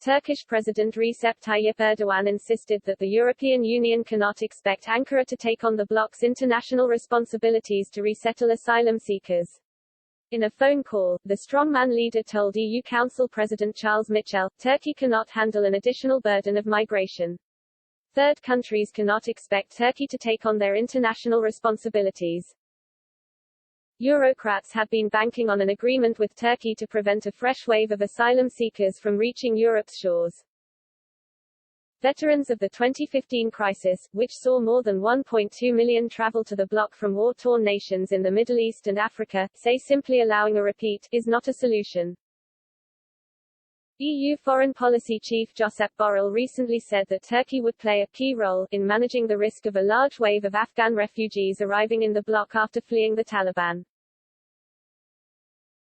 Turkish President Recep Tayyip Erdogan insisted that the European Union cannot expect Ankara to take on the bloc's international responsibilities to resettle asylum seekers. In a phone call, the strongman leader told EU Council President Charles Michel, Turkey cannot handle an additional burden of migration. Third countries cannot expect Turkey to take on their international responsibilities. Eurocrats have been banking on an agreement with Turkey to prevent a fresh wave of asylum seekers from reaching Europe's shores. Veterans of the 2015 crisis, which saw more than 1.2 million travel to the bloc from war-torn nations in the Middle East and Africa, say simply allowing a repeat is not a solution. EU Foreign Policy Chief Josep Borrell recently said that Turkey would play a key role in managing the risk of a large wave of Afghan refugees arriving in the bloc after fleeing the Taliban.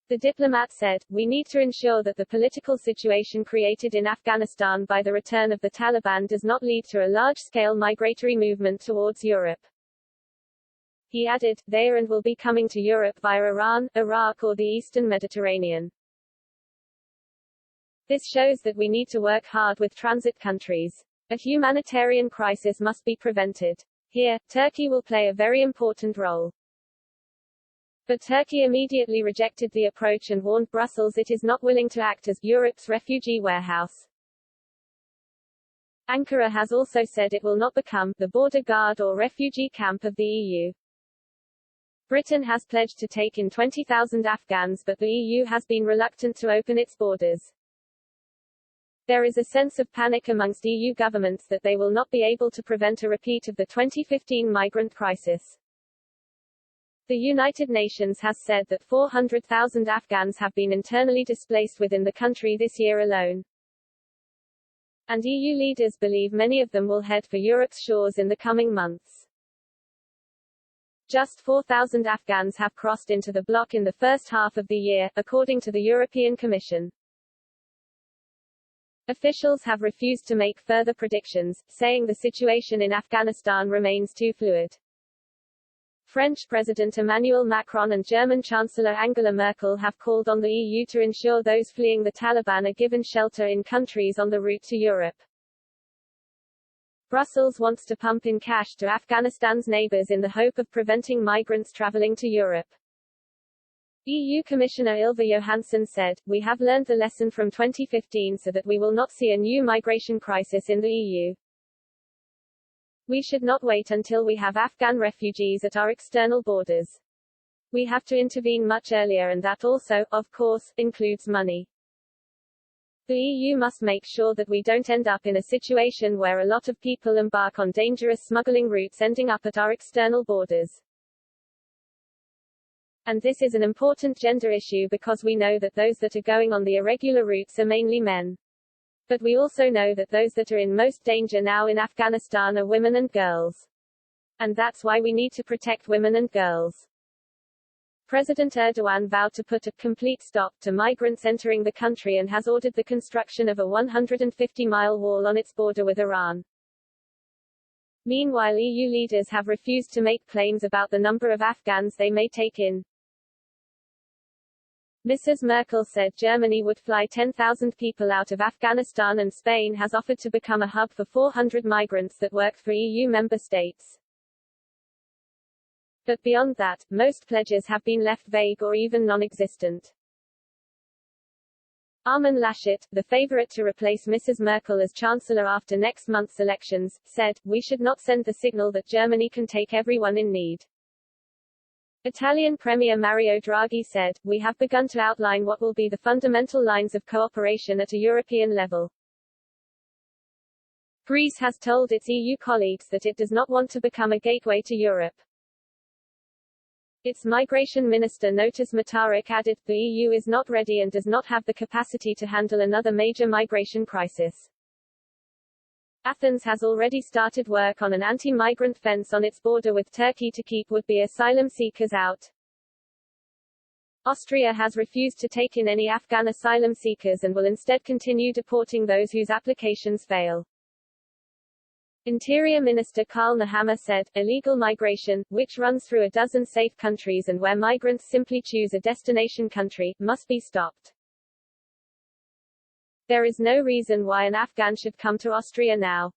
The diplomat said, "We need to ensure that the political situation created in Afghanistan by the return of the Taliban does not lead to a large-scale migratory movement towards Europe." He added, "They are and will be coming to Europe via Iran, Iraq or the Eastern Mediterranean. This shows that we need to work hard with transit countries. A humanitarian crisis must be prevented. Here, Turkey will play a very important role." But Turkey immediately rejected the approach and warned Brussels it is not willing to act as Europe's refugee warehouse. Ankara has also said it will not become the border guard or refugee camp of the EU. Britain has pledged to take in 20,000 Afghans, but the EU has been reluctant to open its borders. There is a sense of panic amongst EU governments that they will not be able to prevent a repeat of the 2015 migrant crisis. The United Nations has said that 400,000 Afghans have been internally displaced within the country this year alone. And EU leaders believe many of them will head for Europe's shores in the coming months. Just 4,000 Afghans have crossed into the bloc in the first half of the year, according to the European Commission. Officials have refused to make further predictions, saying the situation in Afghanistan remains too fluid. French President Emmanuel Macron and German Chancellor Angela Merkel have called on the EU to ensure those fleeing the Taliban are given shelter in countries on the route to Europe. Brussels wants to pump in cash to Afghanistan's neighbors in the hope of preventing migrants traveling to Europe. EU Commissioner Ylva Johansson said, "We have learned the lesson from 2015 so that we will not see a new migration crisis in the EU. We should not wait until we have Afghan refugees at our external borders. We have to intervene much earlier, and that also, of course, includes money. The EU must make sure that we don't end up in a situation where a lot of people embark on dangerous smuggling routes ending up at our external borders. And this is an important gender issue because we know that those that are going on the irregular routes are mainly men. But we also know that those that are in most danger now in Afghanistan are women and girls. And that's why we need to protect women and girls." President Erdogan vowed to put a complete stop to migrants entering the country and has ordered the construction of a 150-mile wall on its border with Iran. Meanwhile, EU leaders have refused to make claims about the number of Afghans they may take in. Mrs. Merkel said Germany would fly 10,000 people out of Afghanistan, and Spain has offered to become a hub for 400 migrants that work for EU member states. But beyond that, most pledges have been left vague or even non-existent. Armin Laschet, the favorite to replace Mrs. Merkel as Chancellor after next month's elections, said, "We should not send the signal that Germany can take everyone in need." Italian Premier Mario Draghi said, "We have begun to outline what will be the fundamental lines of cooperation at a European level." Greece has told its EU colleagues that it does not want to become a gateway to Europe. Its migration minister Notis Matarik added, "The EU is not ready and does not have the capacity to handle another major migration crisis." Athens has already started work on an anti-migrant fence on its border with Turkey to keep would-be asylum seekers out. Austria has refused to take in any Afghan asylum seekers and will instead continue deporting those whose applications fail. Interior Minister Karl Nehammer said, "Illegal migration, which runs through a dozen safe countries and where migrants simply choose a destination country, must be stopped." There is no reason why an Afghan should come to Austria now.